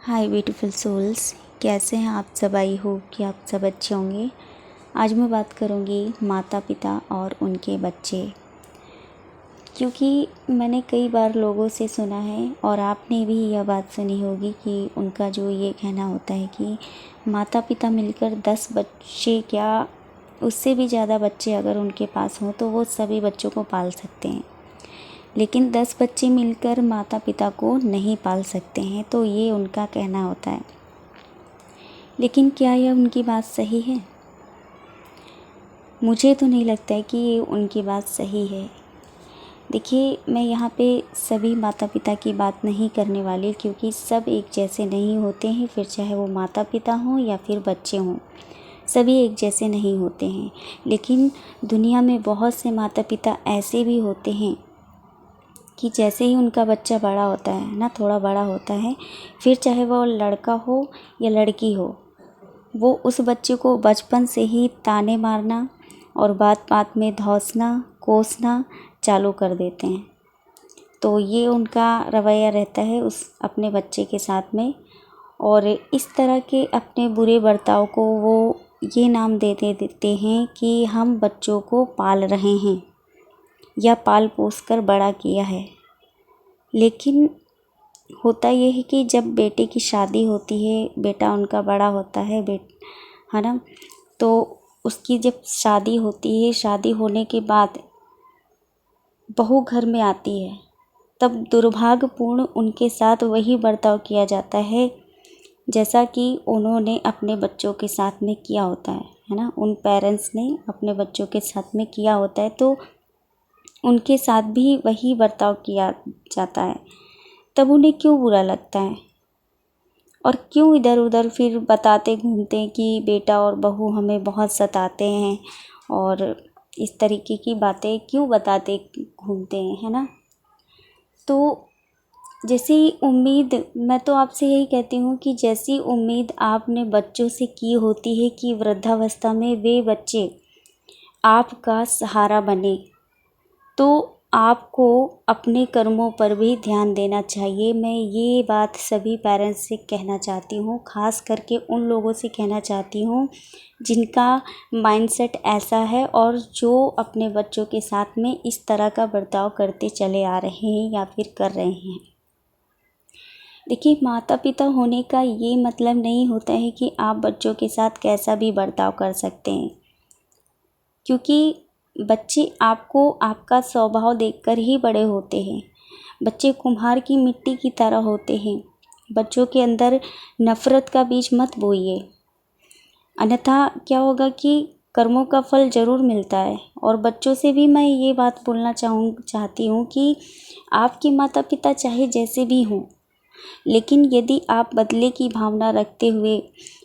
हाय beautiful souls, कैसे हैं आप सब। आई होप कि आप सब अच्छे होंगे। आज मैं बात करूंगी माता पिता और उनके बच्चे, क्योंकि मैंने कई बार लोगों से सुना है और आपने भी यह बात सुनी होगी कि उनका जो ये कहना होता है कि माता पिता मिलकर 10 बच्चे, क्या उससे भी ज़्यादा बच्चे अगर उनके पास हों तो वो सभी बच्चों को पाल सकते हैं, लेकिन 10 बच्चे मिलकर माता पिता को नहीं पाल सकते हैं। तो ये उनका कहना होता है, लेकिन क्या यह उनकी बात सही है? मुझे तो नहीं लगता है कि ये उनकी बात सही है। देखिए, मैं यहाँ पे सभी माता पिता की बात नहीं करने वाली, क्योंकि सब एक जैसे नहीं होते हैं। फिर चाहे वो माता पिता हों या फिर बच्चे हों, सभी एक जैसे नहीं होते हैं। लेकिन दुनिया में बहुत से माता पिता ऐसे भी होते हैं कि जैसे ही उनका बच्चा बड़ा होता है ना, थोड़ा बड़ा होता है, फिर चाहे वो लड़का हो या लड़की हो, वो उस बच्चे को बचपन से ही ताने मारना और बात बात में धौंसना कोसना चालू कर देते हैं। तो ये उनका रवैया रहता है उस अपने बच्चे के साथ में, और इस तरह के अपने बुरे बर्ताव को वो ये नाम दे देते हैं कि हम बच्चों को पाल रहे हैं या पाल पोस कर बड़ा किया है। लेकिन होता ये है कि जब बेटे की शादी होती है, बेटा उनका बड़ा होता है, है ना, तो उसकी जब शादी होती है, शादी होने के बाद बहू घर में आती है, तब दुर्भाग्यपूर्ण उनके साथ वही बर्ताव किया जाता है जैसा कि उन्होंने अपने बच्चों के साथ में किया होता है ना। उन पेरेंट्स ने अपने बच्चों के साथ में किया होता है, तो उनके साथ भी वही बर्ताव किया जाता है। तब उन्हें क्यों बुरा लगता है और क्यों इधर उधर फिर बताते घूमते हैं कि बेटा और बहू हमें बहुत सताते हैं, और इस तरीके की बातें क्यों बताते घूमते हैं, है ना। तो जैसी उम्मीद, मैं तो आपसे यही कहती हूँ कि जैसी उम्मीद आपने बच्चों से की होती है कि वृद्धावस्था में वे बच्चे आपका सहारा बने, तो आपको अपने कर्मों पर भी ध्यान देना चाहिए। मैं ये बात सभी पेरेंट्स से कहना चाहती हूँ, ख़ास करके उन लोगों से कहना चाहती हूँ जिनका माइंडसेट ऐसा है और जो अपने बच्चों के साथ में इस तरह का बर्ताव करते चले आ रहे हैं या फिर कर रहे हैं। देखिए, माता पिता होने का ये मतलब नहीं होता है कि आप बच्चों के साथ कैसा भी बर्ताव कर सकते हैं, क्योंकि बच्चे आपको आपका स्वभाव देखकर ही बड़े होते हैं। बच्चे कुम्हार की मिट्टी की तरह होते हैं। बच्चों के अंदर नफ़रत का बीज मत बोइए, अन्यथा क्या होगा कि कर्मों का फल ज़रूर मिलता है। और बच्चों से भी मैं ये बात बोलना चाहती हूँ कि आपके माता पिता चाहे जैसे भी हों, लेकिन यदि आप बदले की भावना रखते हुए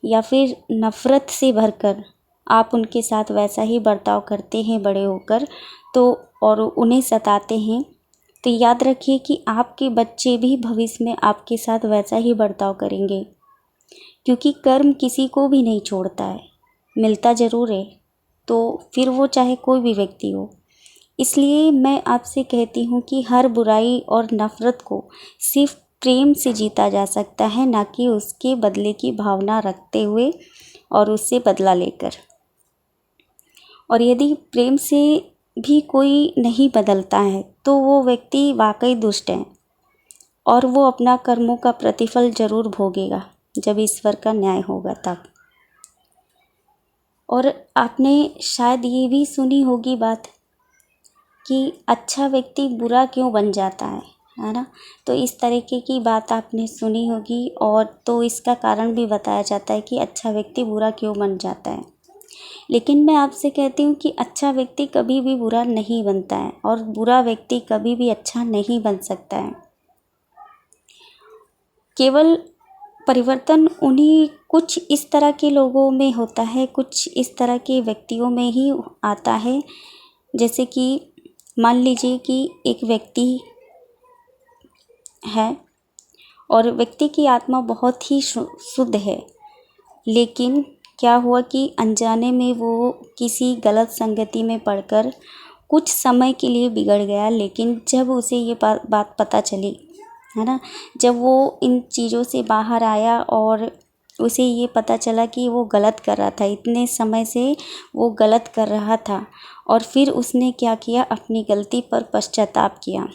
या फिर नफ़रत से भरकर आप उनके साथ वैसा ही बर्ताव करते हैं बड़े होकर, तो और उन्हें सताते हैं, तो याद रखिए कि आपके बच्चे भी भविष्य में आपके साथ वैसा ही बर्ताव करेंगे, क्योंकि कर्म किसी को भी नहीं छोड़ता है, मिलता ज़रूर है, तो फिर वो चाहे कोई भी व्यक्ति हो। इसलिए मैं आपसे कहती हूँ कि हर बुराई और नफ़रत को सिर्फ प्रेम से जीता जा सकता है, ना कि उसके बदले की भावना रखते हुए और उससे बदला लेकर। और यदि प्रेम से भी कोई नहीं बदलता है तो वो व्यक्ति वाकई दुष्ट है, और वो अपना कर्मों का प्रतिफल ज़रूर भोगेगा जब ईश्वर का न्याय होगा तब। और आपने शायद ये भी सुनी होगी बात कि अच्छा व्यक्ति बुरा क्यों बन जाता है ना। तो इस तरीके की बात आपने सुनी होगी, और तो इसका कारण भी बताया जाता है कि अच्छा व्यक्ति बुरा क्यों बन जाता है। लेकिन मैं आपसे कहती हूँ कि अच्छा व्यक्ति कभी भी बुरा नहीं बनता है, और बुरा व्यक्ति कभी भी अच्छा नहीं बन सकता है। केवल परिवर्तन उन्हीं कुछ इस तरह के लोगों में होता है, कुछ इस तरह के व्यक्तियों में ही आता है। जैसे कि मान लीजिए कि एक व्यक्ति है और व्यक्ति की आत्मा बहुत ही शुद्ध है, लेकिन क्या हुआ कि अनजाने में वो किसी गलत संगति में पड़कर कुछ समय के लिए बिगड़ गया। लेकिन जब उसे ये बात पता चली है ना। जब वो इन चीज़ों से बाहर आया और उसे ये पता चला कि वो गलत कर रहा था, इतने समय से वो गलत कर रहा था, और फिर उसने क्या किया, अपनी गलती पर पश्चाताप किया,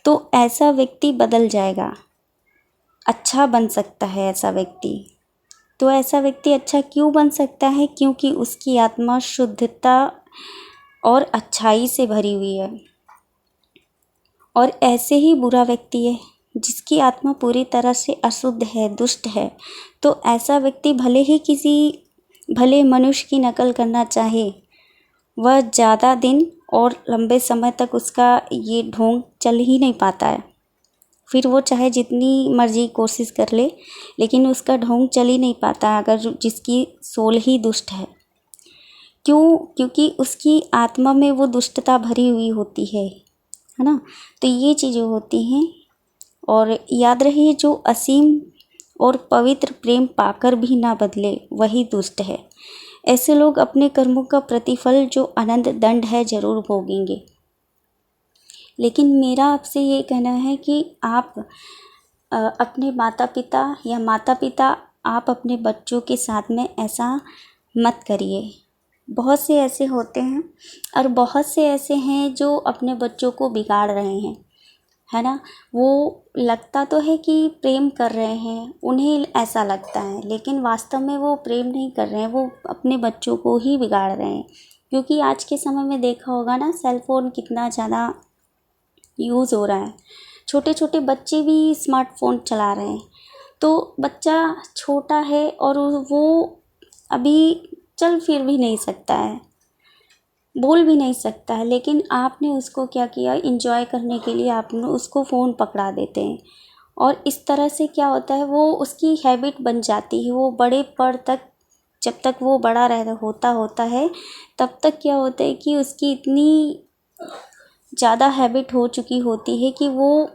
तो ऐसा व्यक्ति बदल जाएगा, अच्छा बन सकता है ऐसा व्यक्ति। तो ऐसा व्यक्ति अच्छा क्यों बन सकता है? क्योंकि उसकी आत्मा शुद्धता और अच्छाई से भरी हुई है। और ऐसे ही बुरा व्यक्ति है जिसकी आत्मा पूरी तरह से अशुद्ध है, दुष्ट है, तो ऐसा व्यक्ति भले ही किसी भले मनुष्य की नकल करना चाहे, वह ज़्यादा दिन और लंबे समय तक उसका ये ढोंग चल ही नहीं पाता है। फिर वो चाहे जितनी मर्जी कोशिश कर ले, लेकिन उसका ढोंग चल ही नहीं पाता अगर जिसकी सोल ही दुष्ट है। क्यों? क्योंकि उसकी आत्मा में वो दुष्टता भरी हुई होती है ना। तो ये चीज़ें होती हैं। और याद रहे, जो असीम और पवित्र प्रेम पाकर भी ना बदले वही दुष्ट है। ऐसे लोग अपने कर्मों का प्रतिफल जो अनंत दंड है ज़रूर भोगेंगे। लेकिन मेरा आपसे ये कहना है कि आप अपने माता पिता या माता पिता आप अपने बच्चों के साथ में ऐसा मत करिए। बहुत से ऐसे होते हैं और बहुत से ऐसे हैं जो अपने बच्चों को बिगाड़ रहे हैं, है ना। वो लगता तो है कि प्रेम कर रहे हैं, उन्हें ऐसा लगता है, लेकिन वास्तव में वो प्रेम नहीं कर रहे हैं, वो अपने बच्चों को ही बिगाड़ रहे हैं। क्योंकि आज के समय में देखा होगा ना, सेल फ़ोन कितना ज़्यादा यूज़ हो रहा है। छोटे छोटे बच्चे भी स्मार्टफोन चला रहे हैं। तो बच्चा छोटा है और वो अभी चल फिर भी नहीं सकता है, बोल भी नहीं सकता है, लेकिन आपने उसको क्या किया, इंजॉय करने के लिए आपने उसको फ़ोन पकड़ा देते हैं। और इस तरह से क्या होता है, वो उसकी हैबिट बन जाती है। वो बड़े पर तक, जब तक वो बड़ा होता है, तब तक क्या होता है कि उसकी इतनी ज़्यादा हैबिट हो चुकी होती है कि वो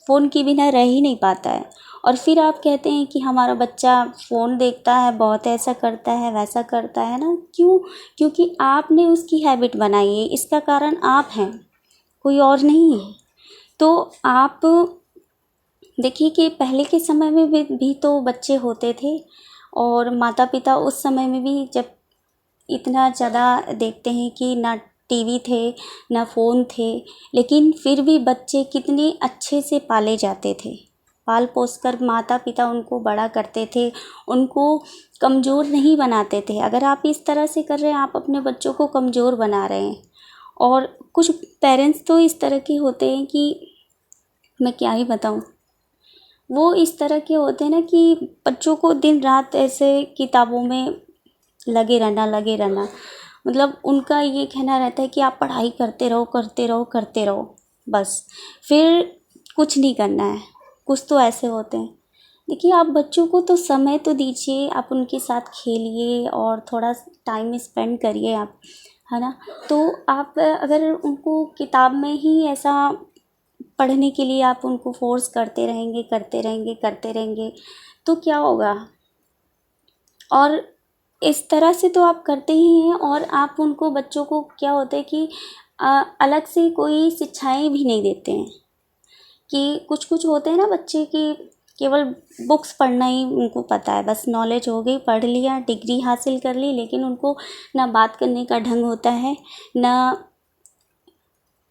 फ़ोन के बिना रह ही नहीं पाता है। और फिर आप कहते हैं कि हमारा बच्चा फ़ोन देखता है, बहुत ऐसा करता है, वैसा करता है ना। क्यों? क्योंकि आपने उसकी हैबिट बनाई है। इसका कारण आप हैं, कोई और नहीं है। तो आप देखिए कि पहले के समय में भी तो बच्चे होते थे, और माता पिता उस समय में भी जब इतना ज़्यादा देखते हैं कि ना टीवी थे, ना फ़ोन थे, लेकिन फिर भी बच्चे कितने अच्छे से पाले जाते थे। पाल पोस कर माता पिता उनको बड़ा करते थे, उनको कमज़ोर नहीं बनाते थे। अगर आप इस तरह से कर रहे हैं, आप अपने बच्चों को कमज़ोर बना रहे हैं। और कुछ पेरेंट्स तो इस तरह के होते हैं कि मैं क्या ही बताऊँ, वो इस तरह के होते हैं ना कि बच्चों को दिन रात ऐसे किताबों में लगे रहना। मतलब उनका ये कहना रहता है कि आप पढ़ाई करते रहो, बस, फिर कुछ नहीं करना है। कुछ तो ऐसे होते हैं। देखिए, आप बच्चों को तो समय तो दीजिए, आप उनके साथ खेलिए और थोड़ा टाइम स्पेंड करिए आप, है ना। तो आप अगर उनको किताब में ही ऐसा पढ़ने के लिए आप उनको फोर्स करते रहेंगे, तो क्या होगा। और इस तरह से तो आप करते ही हैं, और आप उनको बच्चों को क्या होता है कि अलग से कोई शिक्षाएं भी नहीं देते हैं। कि कुछ होते हैं ना बच्चे की केवल बुक्स पढ़ना ही उनको पता है, बस नॉलेज हो गई, पढ़ लिया, डिग्री हासिल कर ली, लेकिन उनको ना बात करने का ढंग होता है, ना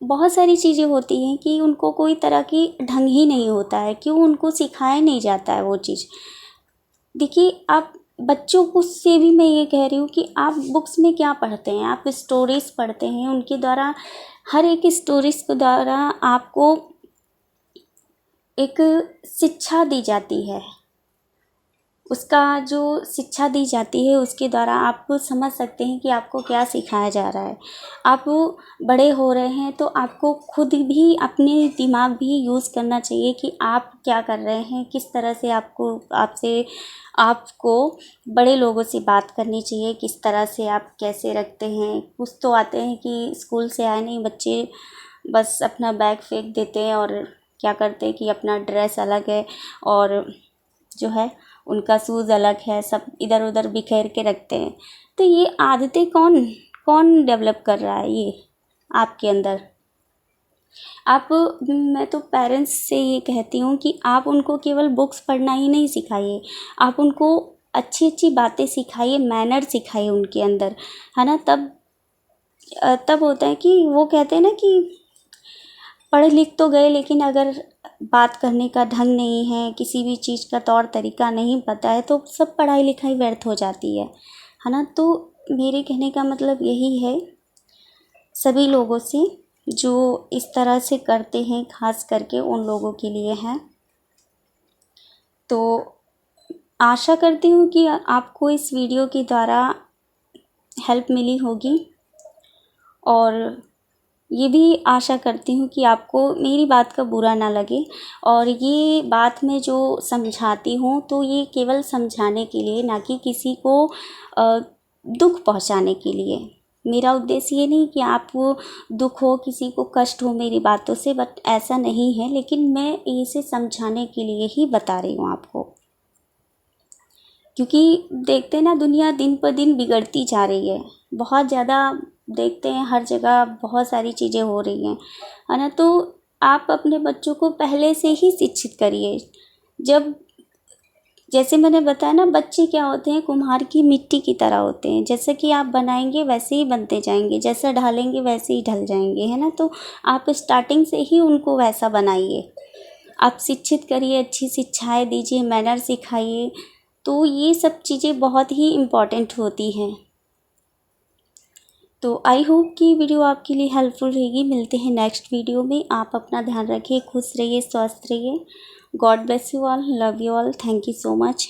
बहुत सारी चीज़ें होती हैं कि उनको कोई तरह की ढंग ही नहीं होता है। क्यों? उनको सिखाया नहीं जाता है वो चीज़। देखिए, आप बच्चों को से भी मैं ये कह रही हूँ कि आप बुक्स में क्या पढ़ते हैं, आप स्टोरीज़ पढ़ते हैं, उनके द्वारा हर एक स्टोरीज़ के द्वारा आपको एक शिक्षा दी जाती है। उसका जो शिक्षा दी जाती है उसके द्वारा आप समझ सकते हैं कि आपको क्या सिखाया जा रहा है। आप बड़े हो रहे हैं तो आपको खुद भी अपने दिमाग भी यूज़ करना चाहिए कि आप क्या कर रहे हैं, किस तरह से आपको बड़े लोगों से बात करनी चाहिए, किस तरह से आप कैसे रखते हैं। कुछ तो आते हैं कि स्कूल से आए नहीं बच्चे, बस अपना बैग फेंक देते हैं और क्या करते हैं कि अपना ड्रेस अलग है और जो है उनका शूज़ अलग है, सब इधर उधर बिखेर के रखते हैं। तो ये आदतें कौन कौन डेवलप कर रहा है ये आपके अंदर? आप मैं तो पेरेंट्स से ये कहती हूँ कि आप उनको केवल बुक्स पढ़ना ही नहीं सिखाइए, आप उनको अच्छी अच्छी बातें सिखाइए, मैनर सिखाइए उनके अंदर, है ना। तब होता है कि वो कहते हैं ना कि पढ़ लिख तो गए लेकिन अगर बात करने का ढंग नहीं है, किसी भी चीज़ का तौर तरीका नहीं पता है, तो सब पढ़ाई लिखाई व्यर्थ हो जाती है ना। तो मेरे कहने का मतलब यही है सभी लोगों से जो इस तरह से करते हैं, खास करके उन लोगों के लिए है। तो आशा करती हूँ कि आपको इस वीडियो के द्वारा हेल्प मिली होगी, और ये भी आशा करती हूँ कि आपको मेरी बात का बुरा ना लगे। और ये बात मैं जो समझाती हूँ तो ये केवल समझाने के लिए, ना कि किसी को दुख पहुँचाने के लिए। मेरा उद्देश्य ये नहीं कि आपको दुख हो, किसी को कष्ट हो मेरी बातों से, बट ऐसा नहीं है। लेकिन मैं इसे समझाने के लिए ही बता रही हूँ आपको, क्योंकि देखते हैं ना दुनिया दिन पर दिन बिगड़ती जा रही है, बहुत ज़्यादा देखते हैं हर जगह बहुत सारी चीज़ें हो रही हैं, है ना। तो आप अपने बच्चों को पहले से ही शिक्षित करिए। जब जैसे मैंने बताया ना, बच्चे क्या होते हैं, कुम्हार की मिट्टी की तरह होते हैं, जैसे कि आप बनाएंगे वैसे ही बनते जाएंगे, जैसा ढालेंगे वैसे ही ढल जाएंगे, है ना। तो आप स्टार्टिंग से ही उनको वैसा बनाइए, आप शिक्षित करिए, अच्छी शिक्षाएं दीजिए, मैनर सिखाइए। तो ये सब चीज़ें बहुत ही इम्पॉर्टेंट होती हैं। तो आई होप कि वीडियो आपके लिए हेल्पफुल रहेगी। मिलते हैं नेक्स्ट वीडियो में। आप अपना ध्यान रखिए, खुश रहिए, स्वस्थ रहिए। God bless you all, love you all, thank you so much.